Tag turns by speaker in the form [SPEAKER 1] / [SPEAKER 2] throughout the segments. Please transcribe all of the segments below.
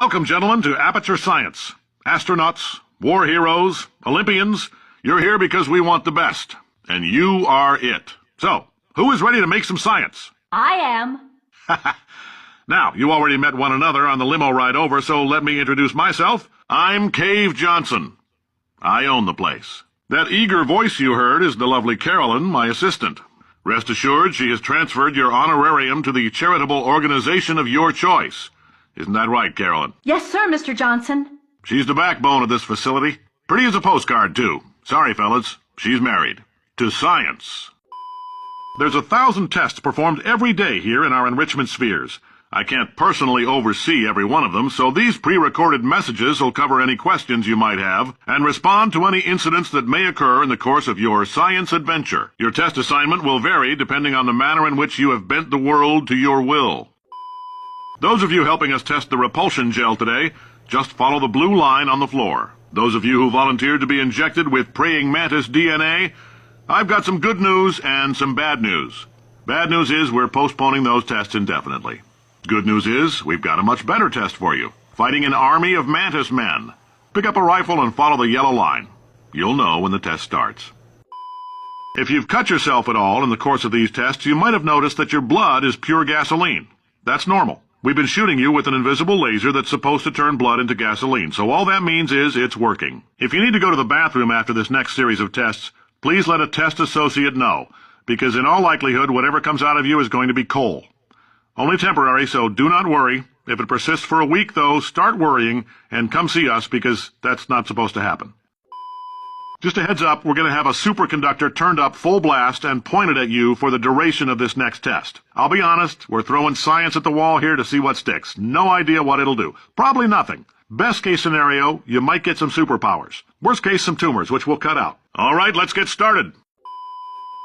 [SPEAKER 1] Welcome, gentlemen, to Aperture Science. Astronauts, war heroes, Olympians, you're here because we want the best. And you are it. So, who is ready to make some science?
[SPEAKER 2] I am.
[SPEAKER 1] Now, you already met one another on the limo ride over, so let me introduce myself. I'm Cave Johnson. I own the place. That eager voice you heard is the lovely Carolyn, my assistant. Rest assured, she has transferred your honorarium to the charitable organization of your choice. Isn't that right, Carolyn?
[SPEAKER 2] Yes, sir, Mr. Johnson.
[SPEAKER 1] She's the backbone of this facility. Pretty as a postcard, too. Sorry, fellas. She's married. To science. There's 1,000 tests performed every day here in our enrichment spheres. I can't personally oversee every one of them, so these pre-recorded messages will cover any questions you might have and respond to any incidents that may occur in the course of your science adventure. Your test assignment will vary depending on the manner in which you have bent the world to your will. Those of you helping us test the repulsion gel today, just follow the blue line on the floor. Those of you who volunteered to be injected with praying mantis DNA, I've got some good news and some bad news. Bad news is we're postponing those tests indefinitely. Good news is we've got a much better test for you. Fighting an army of mantis men. Pick up a rifle and follow the yellow line. You'll know when the test starts. If you've cut yourself at all in the course of these tests, you might have noticed that your blood is pure gasoline. That's normal. We've been shooting you with an invisible laser that's supposed to turn blood into gasoline, so all that means is it's working. If you need to go to the bathroom after this next series of tests, please let a test associate know, because in all likelihood, whatever comes out of you is going to be coal. Only temporary, so do not worry. If it persists for a week, though, start worrying and come see us, because that's not supposed to happen. Just a heads up, we're going to have a superconductor turned up full blast and pointed at you for the duration of this next test. I'll be honest, we're throwing science at the wall here to see what sticks. No idea what it'll do. Probably nothing. Best case scenario, you might get some superpowers. Worst case, some tumors, which we'll cut out. All right, let's get started.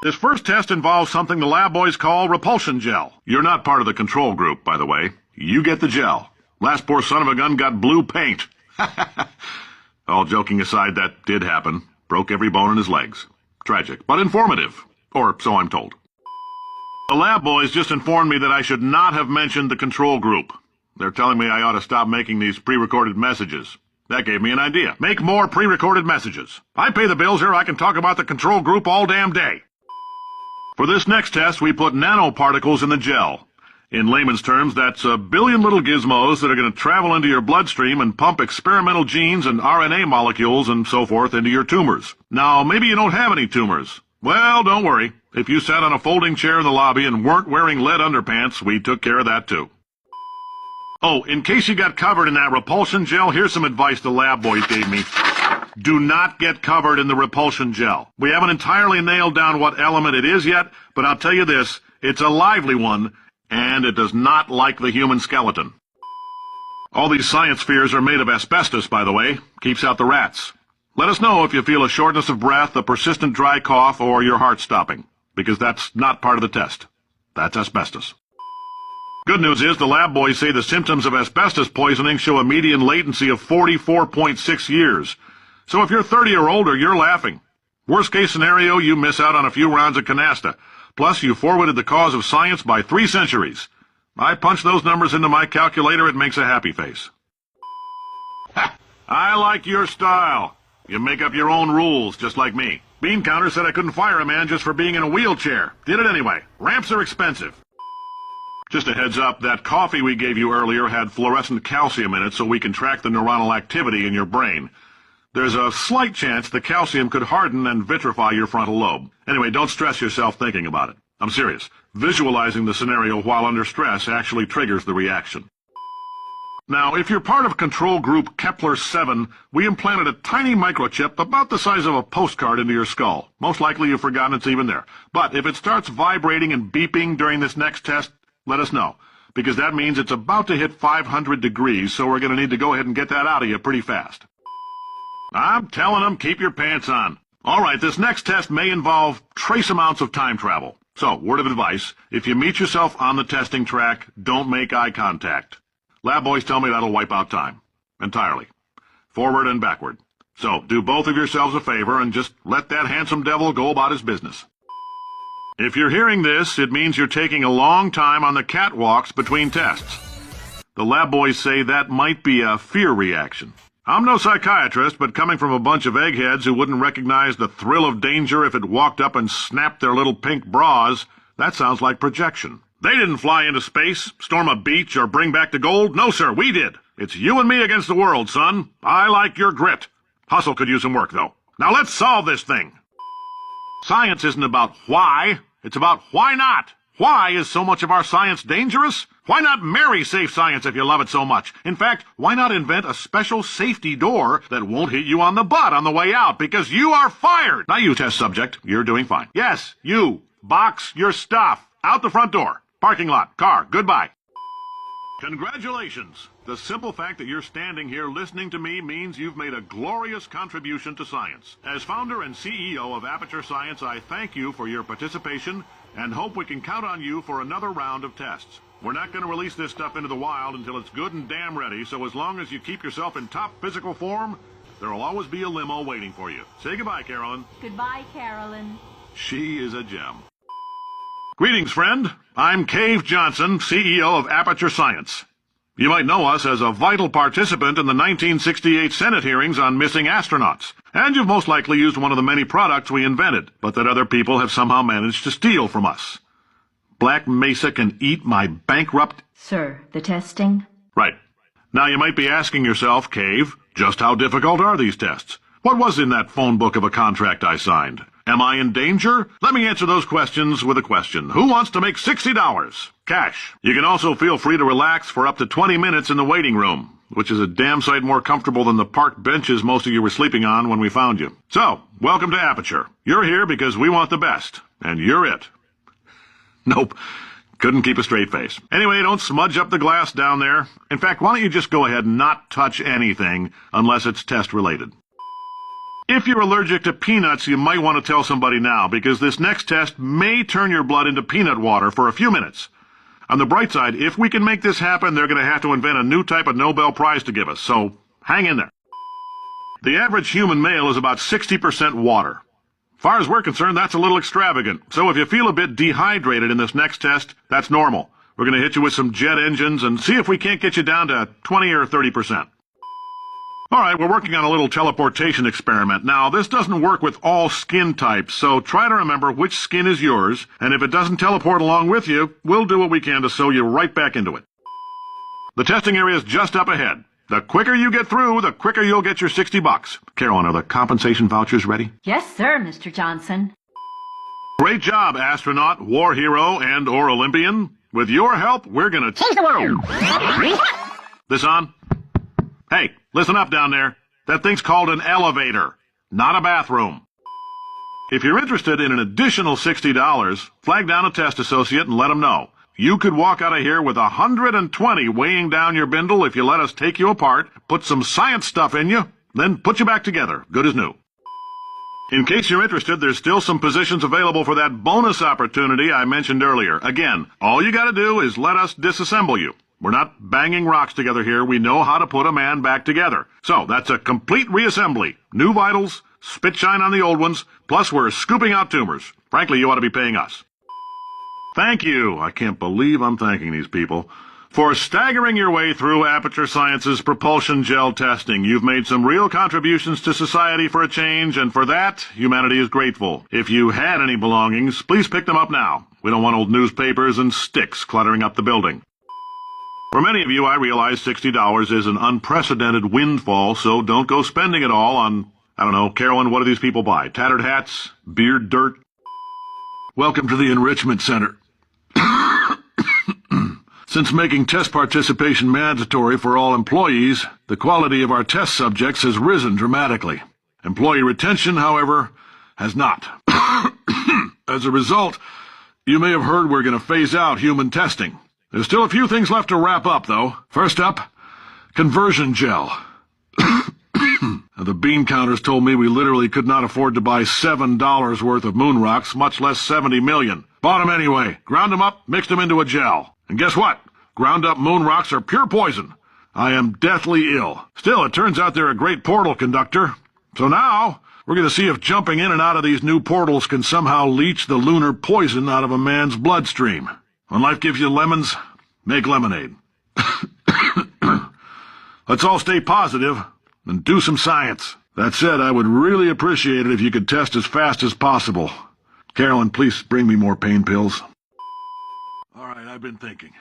[SPEAKER 1] This first test involves something the lab boys call repulsion gel. You're not part of the control group, by the way. You get the gel. Last poor son of a gun got blue paint. All joking aside, that did happen. Broke every bone in his legs. Tragic, but informative. Or so I'm told. The lab boys just informed me that I should not have mentioned the control group. They're telling me I ought to stop making these pre-recorded messages. That gave me an idea. Make more pre-recorded messages. I pay the bills here, I can talk about the control group all damn day. For this next test, we put nanoparticles in the gel. In layman's terms, that's a billion little gizmos that are going to travel into your bloodstream and pump experimental genes and RNA molecules and so forth into your tumors. Now, maybe you don't have any tumors. Well, don't worry. If you sat on a folding chair in the lobby and weren't wearing lead underpants, we took care of that too. Oh, in case you got covered in that repulsion gel, here's some advice the lab boys gave me. Do not get covered in the repulsion gel. We haven't entirely nailed down what element it is yet, but I'll tell you this, it's a lively one, and it does not like the human skeleton. All these science spheres are made of asbestos, by the way. Keeps out the rats. Let us know if you feel a shortness of breath, a persistent dry cough, or your heart stopping, because that's not part of the test. That's asbestos. Good news is the lab boys say the symptoms of asbestos poisoning show a median latency of 44.6 years. So if you're 30 or older, you're laughing. Worst case scenario, you miss out on a few rounds of canasta. Plus, you forwarded the cause of science by 3 centuries. I punch those numbers into my calculator, it makes a happy face. Ha! I like your style. You make up your own rules, just like me. Bean Counter said I couldn't fire a man just for being in a wheelchair. Did it anyway. Ramps are expensive. Just a heads up, that coffee we gave you earlier had fluorescent calcium in it so we can track the neuronal activity in your brain. There's a slight chance the calcium could harden and vitrify your frontal lobe. Anyway, don't stress yourself thinking about it. I'm serious. Visualizing the scenario while under stress actually triggers the reaction. Now, if you're part of control group Kepler-7, we implanted a tiny microchip about the size of a postcard into your skull. Most likely you've forgotten it's even there. But if it starts vibrating and beeping during this next test, let us know, because that means it's about to hit 500 degrees, so we're going to need to go ahead and get that out of you pretty fast. I'm telling them, keep your pants on. All right, this next test may involve trace amounts of time travel. So, word of advice, if you meet yourself on the testing track, don't make eye contact. Lab boys tell me that'll wipe out time. Entirely. Forward and backward. So, do both of yourselves a favor and just let that handsome devil go about his business. If you're hearing this, it means you're taking a long time on the catwalks between tests. The lab boys say that might be a fear reaction. I'm no psychiatrist, but coming from a bunch of eggheads who wouldn't recognize the thrill of danger if it walked up and snapped their little pink bras, that sounds like projection. They didn't fly into space, storm a beach, or bring back the gold. No, sir, we did. It's you and me against the world, son. I like your grit. Hustle could use some work, though. Now let's solve this thing. Science isn't about why. It's about why not. Why is so much of our science dangerous? Why not marry safe science if you love it so much? In fact, why not invent a special safety door that won't hit you on the butt on the way out, because you are fired. Now you, test subject, you're doing fine. Yes, you. Box your stuff. Out the front door. Parking lot. Car. Goodbye. Congratulations. The simple fact that you're standing here listening to me means you've made a glorious contribution to science. As founder and CEO of Aperture Science, I thank you for your participation and hope we can count on you for another round of tests. We're not going to release this stuff into the wild until it's good and damn ready, so as long as you keep yourself in top physical form, there will always be a limo waiting for you. Say goodbye, Carolyn.
[SPEAKER 2] Goodbye, Carolyn.
[SPEAKER 1] She is a gem. Greetings, friend. I'm Kong Johnson, CEO of Aperture Science. You might know us as a vital participant in the 1968 Senate hearings on missing astronauts, and you've most likely used one of the many products we invented, but that other people have somehow managed to steal from us. Black Mesa can eat my bankrupt...
[SPEAKER 2] Sir, the testing?
[SPEAKER 1] Right. Now you might be asking yourself, Cave, just how difficult are these tests? What was in that phone book of a contract I signed? Am I in danger? Let me answer those questions with a question. Who wants to make $60? Cash. You can also feel free to relax for up to 20 minutes in the waiting room, which is a damn sight more comfortable than the park benches most of you were sleeping on when we found you. So, welcome to Aperture. You're here because we want the best, and you're it. Nope. Couldn't keep a straight face. Anyway, don't smudge up the glass down there. In fact, why don't you just go ahead and not touch anything unless it's test-related. If you're allergic to peanuts, you might want to tell somebody now, because this next test may turn your blood into peanut water for a few minutes. On the bright side, if we can make this happen, they're going to have to invent a new type of Nobel Prize to give us, so hang in there. The average human male is about 60% water. As far as we're concerned, that's a little extravagant, so if you feel a bit dehydrated in this next test, that's normal. We're going to hit you with some jet engines and see if we can't get you down to 20 or 30%. All right, we're working on a little teleportation experiment. Now, this doesn't work with all skin types, so try to remember which skin is yours, and if it doesn't teleport along with you, we'll do what we can to sew you right back into it. The testing area is just up ahead. The quicker you get through, the quicker you'll get your $60. Carolyn, are the compensation vouchers ready?
[SPEAKER 2] Yes, sir, Mr. Johnson.
[SPEAKER 1] Great job, astronaut, war hero, and/or Olympian. With your help, we're gonna change the world. This on? Hey, listen up down there. That thing's called an elevator, not a bathroom. If you're interested in an additional $60, flag down a test associate and let them know. You could walk out of here with 120 weighing down your bindle if you let us take you apart, put some science stuff in you, then put you back together, good as new. In case you're interested, there's still some positions available for that bonus opportunity I mentioned earlier. Again, all you gotta do is let us disassemble you. We're not banging rocks together here. We know how to put a man back together. So, that's a complete reassembly. New vitals, spit shine on the old ones, plus we're scooping out tumors. Frankly, you ought to be paying us. Thank you. I can't believe I'm thanking these people. For staggering your way through Aperture Science's propulsion gel testing. You've made some real contributions to society for a change, and for that, humanity is grateful. If you had any belongings, please pick them up now. We don't want old newspapers and sticks cluttering up the building. For many of you, I realize $60 is an unprecedented windfall, so don't go spending it all on, I don't know, Carolyn, what do these people buy? Tattered hats? Beard dirt? Welcome to the Enrichment Center. Since making test participation mandatory for all employees, the quality of our test subjects has risen dramatically. Employee retention, however, has not. As a result, you may have heard we're going to phase out human testing. There's still a few things left to wrap up, though. First up, conversion gel. The bean counters told me we literally could not afford to buy $7 worth of moon rocks, much less 70 million. Bought them anyway, ground them up, mixed them into a gel. And guess what? Ground up moon rocks are pure poison. I am deathly ill. Still, it turns out they're a great portal conductor. So now, we're going to see if jumping in and out of these new portals can somehow leach the lunar poison out of a man's bloodstream. When life gives you lemons, make lemonade. Let's all stay positive and do some science. That said, I would really appreciate it if you could test as fast as possible. Carolyn, please bring me more pain pills. All right, I've been thinking.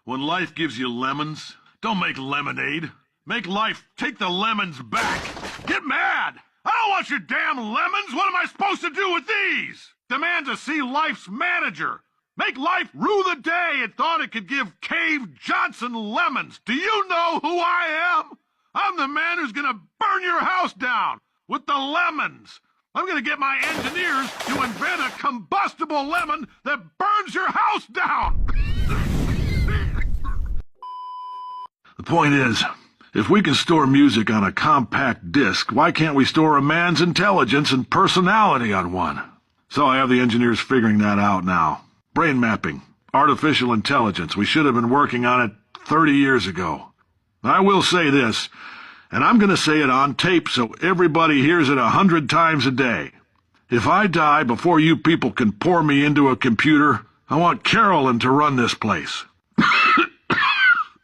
[SPEAKER 1] When life gives you lemons, don't make lemonade. Make life take the lemons back. Get mad! I don't want your damn lemons! What am I supposed to do with these? Demand to see life's manager. Make life rue the day it thought it could give Cave Johnson lemons. Do you know who I am? I'm the man who's gonna burn your house down with the lemons. I'm gonna get my engineers to invent a combustible lemon that burns your house down. The point is, if we can store music on a compact disc, why can't we store a man's intelligence and personality on one? So I have the engineers figuring that out now. Brain mapping, artificial intelligence. We should have been working on it 30 years ago. I will say this, and I'm going to say it on tape so everybody hears it 100 times a day. If I die before you people can pour me into a computer, I want Carolyn to run this place.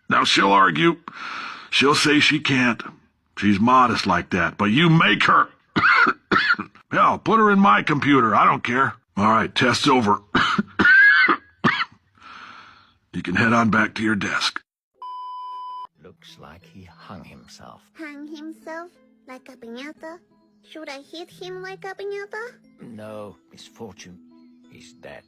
[SPEAKER 1] Now she'll argue. She'll say she can't. She's modest like that, but you make her. Hell, put her in my computer. I don't care. All right, test's over. You can head on back to your desk.
[SPEAKER 3] Looks like he hung himself.
[SPEAKER 4] Hang himself like a piñata? Should I hit him like a piñata?
[SPEAKER 3] No, misfortune. He's dead.